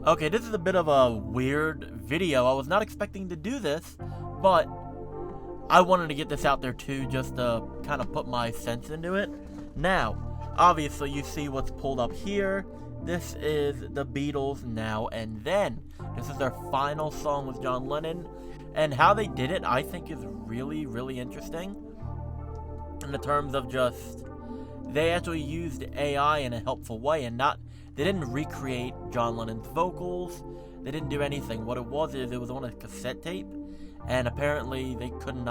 Okay, this is a bit of a weird video. I was not expecting to do this, but I wanted to get this out there too, just to kind of put my sense into it. Now, obviously you see what's pulled up here. This is the Beatles' Now and Then. This is their final song with John Lennon, and how they did it I think is really, really interesting. In the terms of just, they actually used AI in a helpful way, and they didn't recreate John Lennon's vocals. They didn't do anything. What it was is it was on a cassette tape, and apparently they couldn't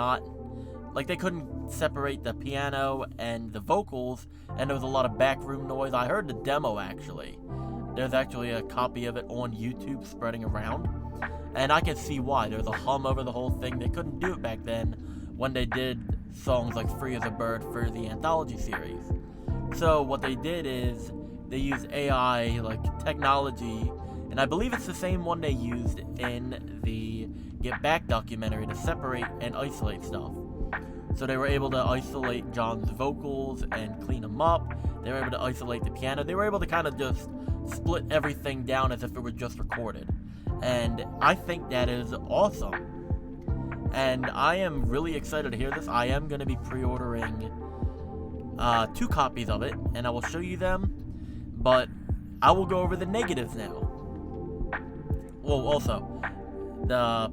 separate the piano and the vocals, and there was a lot of backroom noise. I heard the demo actually. There's actually a copy of it on YouTube spreading around, and I can see why. There's a hum over the whole thing. They couldn't do it back then when they did songs like Free as a Bird for the anthology series. So what they did is they used AI, like technology, and I believe it's the same one they used in the Get Back documentary to separate and isolate stuff. So they were able to isolate John's vocals and clean them up. They were able to isolate the piano. They were able to kind of just split everything down as if it were just recorded. And I think that is awesome. And I am really excited to hear this. I am going to be pre-ordering 2 copies of it, and I will show you them. But I will go over the negatives now. Well, also, the,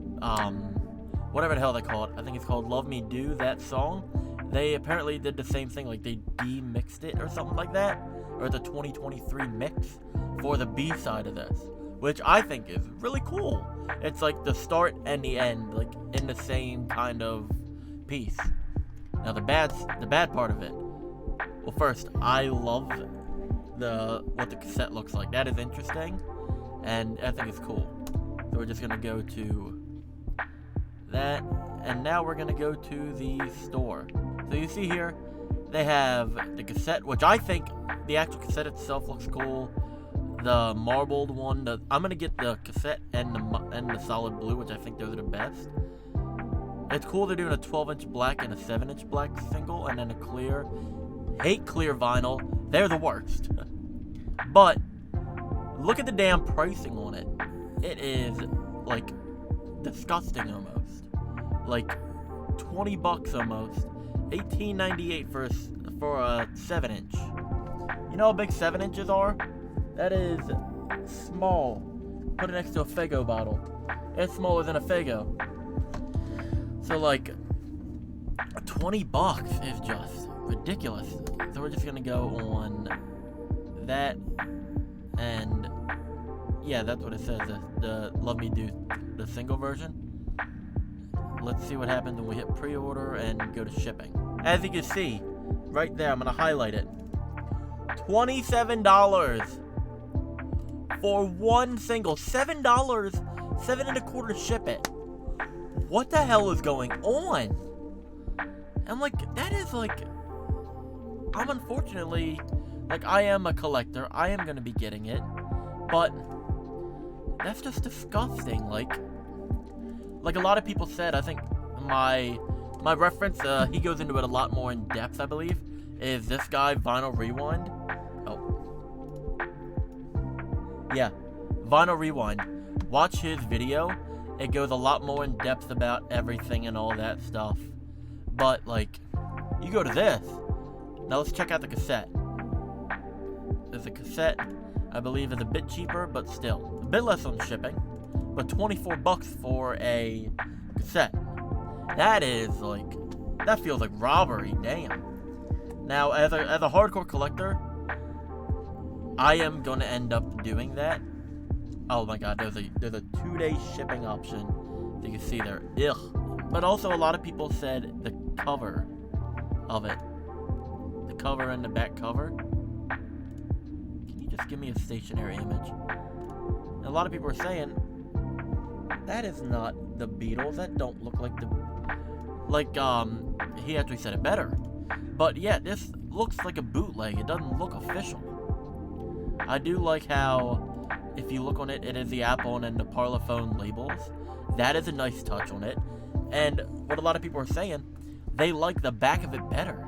whatever the hell they call it. I think it's called Love Me Do, that song. They apparently did the same thing, like they demixed it or something like that. Or the 2023 mix for the B-side of this, which I think is really cool. It's like the start and the end, like in the same kind of piece. Now the bad part of it. Well, first, I love what the cassette looks like. That is interesting, and I think it's cool. So we're just gonna go to that, and now we're gonna go to the store. So you see here, they have the cassette, which I think the actual cassette itself looks cool. The marbled one, I'm gonna get the cassette and the solid blue, which I think those are the best. It's cool they're doing a 12-inch black and a 7-inch black single, and then a clear. Hate clear vinyl. They're the worst. But look at the damn pricing on it. It is like disgusting almost. Like $20 almost. $18.98 for a 7-inch. You know how big 7 inches are? That is small. Put it next to a Faygo bottle. It's smaller than a Faygo. So like $20 is just ridiculous. So we're just gonna go on that, and yeah, that's what it says. The Love Me Do, the single version. Let's see what happens when we hit pre-order and go to shipping. As you can see, right there, I'm gonna highlight it. $27 for one single. $7, $7.25 to ship it. What the hell is going on? I'm like, that is like, I'm unfortunately, like, I am a collector. I am gonna be getting it, but that's just disgusting. Like a lot of people said, I think my reference, he goes into it a lot more in depth, I believe, is this guy, Vinyl Rewind. Oh. Yeah, Vinyl Rewind. Watch his video. It goes a lot more in depth about everything and all that stuff. But, like, you go to this. Now let's check out the cassette. There's a cassette, I believe, is a bit cheaper, but still. A bit less on shipping. But $24 for a cassette. That is, like, that feels like robbery, damn. Now, as a hardcore collector, I am going to end up doing that. Oh my god, there's a 2-day shipping option. You can see there. Ugh. But also, a lot of people said the cover of it. The cover and the back cover. Can you just give me a stationary image? And a lot of people are saying, that is not the Beatles. That don't look like the... Like, he actually said it better. But yeah, this looks like a bootleg. It doesn't look official. I do like how, if you look on it, it is the Apple and then the Parlophone labels. That is a nice touch on it. And what a lot of people are saying, they like the back of it better.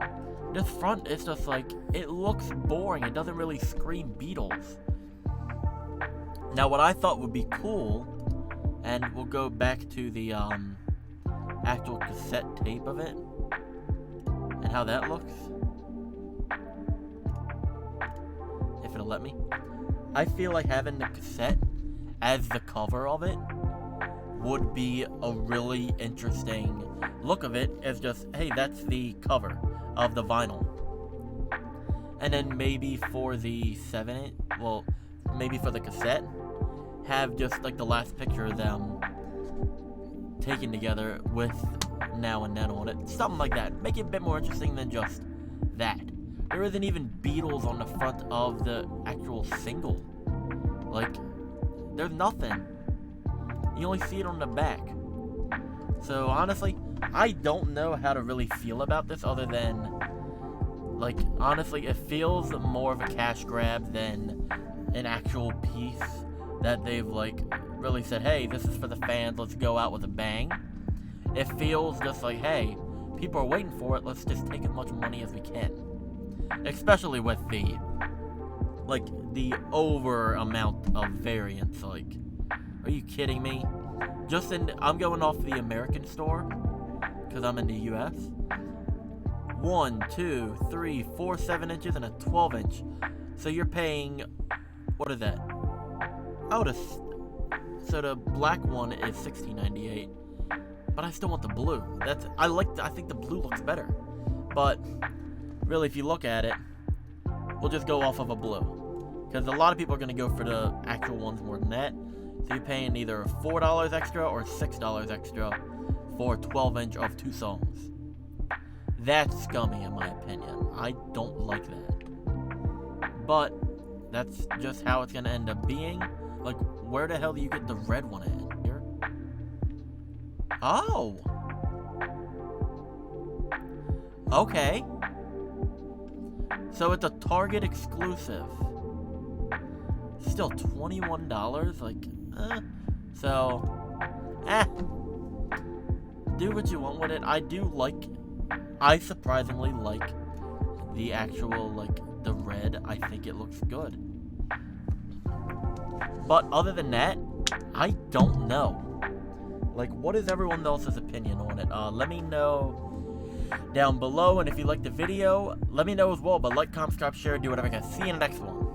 This front is just like, it looks boring. It doesn't really scream Beatles. Now, what I thought would be cool, and we'll go back to the actual cassette tape of it, and how that looks. If it'll let me. I feel like having the cassette as the cover of it would be a really interesting look of it, as just, hey, that's the cover of the vinyl. And then maybe for the 7-inch, well, maybe for the cassette, have just like the last picture of them taken together with Now and Then on it. Something like that. Make it a bit more interesting than just that. There isn't even Beatles on the front of the actual single. Like, there's nothing. You only see it on the back. So honestly, I don't know how to really feel about this other than, like, honestly, it feels more of a cash grab than an actual piece that they've, like, really said, hey, this is for the fans, let's go out with a bang. It feels just like, hey, people are waiting for it, let's just take as much money as we can. Especially with the, like, the over amount of variants, like, are you kidding me? I'm going off the American store, because I'm in the US. 1, 2, 3, 4 7-inches and a 12-inch. So you're paying, what is that? Oh, so the black one is $16.98, but I still want the blue. I think the blue looks better. But really, if you look at it, we'll just go off of a blue, because a lot of people are going to go for the actual ones more than that. So you're paying either $4 extra or $6 extra for a 12-inch of 2 songs. That's scummy in my opinion. I don't like that. But that's just how it's going to end up being. Like, where the hell do you get the red one at? Here? Oh! Okay. So it's a Target exclusive. Still $21? Like, do what you want with it. I surprisingly like the actual, like, the red. I think it looks good. But other than that, I don't know. Like, what is everyone else's opinion on it? Let me know down below, and if you liked the video, let me know as well. But like, comment, subscribe, share, do whatever I can. See you in the next one.